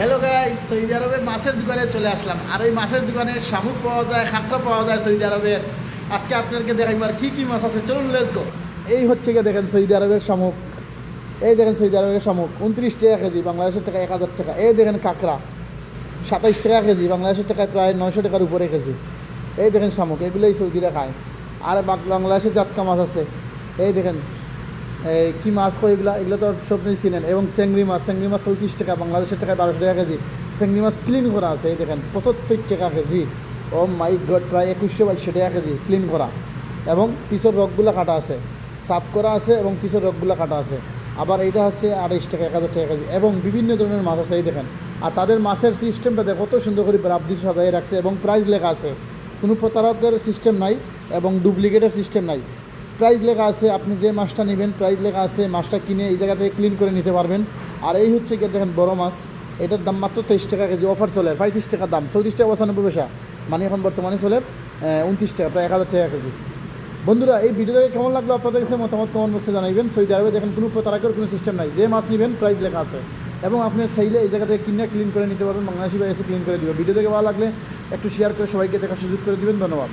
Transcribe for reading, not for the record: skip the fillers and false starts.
Hello guys, Saudi আরবে মাছের দোকানে চলে আসলাম। আর এই মাছের দোকানে শামুক পাওয়া যায়, কাঁকড়া পাওয়া যায় সৌদি আরবের। আজকে আপনাদেরকে দেখাইবার কি কি মাছ আছে, চলুন লেটস গো। এই হচ্ছে গিয়ে দেখেন সৌদি আরবের শামুক। এই দেখেন সৌদি আরবের শামুক 29 টাকা কেজি, বাংলাদেশের টাকা 1000 টাকা। এই দেখেন কাঁকড়া 27 টাকা কেজি, বাংলাদেশের টাকায় প্রায় 900 টাকার উপরে কেজি। এই দেখেন শামুক, এগুলোই সৌদিরা খায়। আর বাংলাদেশের জাতকা মাছ আছে। এই দেখেন এই কী মাছ কয় এগুলো, এগুলো তো সবই চিনেন। এবং চেংড়ি মাছ 34 টাকা, বাংলাদেশের টাকায় 1200 টাকা কেজি। চেংড়ি মাছ ক্লিন করা আছে, এই দেখেন 75 টাকা কেজি। ও মাই গড, প্রায় 2100-2200 টাকা কেজি ক্লিন করা। এবং পিছর রকগুলো কাটা আছে, সাফ করা আছে এবং পিছর রকগুলো কাটা আছে। আবার এইটা হচ্ছে 28 টাকা, 1000 টাকা কেজি। এবং বিভিন্ন ধরনের মাছ আছে, এই দেখেন। আর তাদের মাছের সিস্টেমটা কত সুন্দর করে ব্রাবদি সাজাই রাখছে এবং প্রাইস লেখা আছে। কোনো প্রতারকের সিস্টেম নাই এবং ডুপ্লিকেটের সিস্টেম নাই। প্রাইস লেখা আছে, আপনি যে মাছটা নেবেন প্রাইস লেখা আছে, মাছটা কিনে এই জায়গা থেকে ক্লিন করে নিতে পারবেন। আর এই হচ্ছে গিয়ে দেখেন বড় মাছ, এটার দাম মাত্র 23 টাকা কেজি, অফার চলে 35 টাকা দাম, 34 টাকা 95 পয়সা, মানে এখন বর্তমানে চলে 29 টাকা, প্রায় 1000 টাকা কেজি। বন্ধুরা, এই ভিডিও থেকে কেমন লাগলো আপনাদের কাছে মতামত কমেন্ট বক্সে জানাবেন। সৌদি আরবে দেখেন কোনো প্রতারকের কোনো সিস্টেম নাই, যে মাছ নেবেন প্রাইস লেখা আছে এবং আপনি চাইলে এই জায়গা থেকে কিনে ক্লিন করে নিতে পারবেন। বাংলাদেশি ভাই এসে ক্লিন করে দিবে। ভিডিও থেকে ভালো লাগলে একটু শেয়ার করে সবাইকে দেখার সুযোগ করে দিবেন। ধন্যবাদ।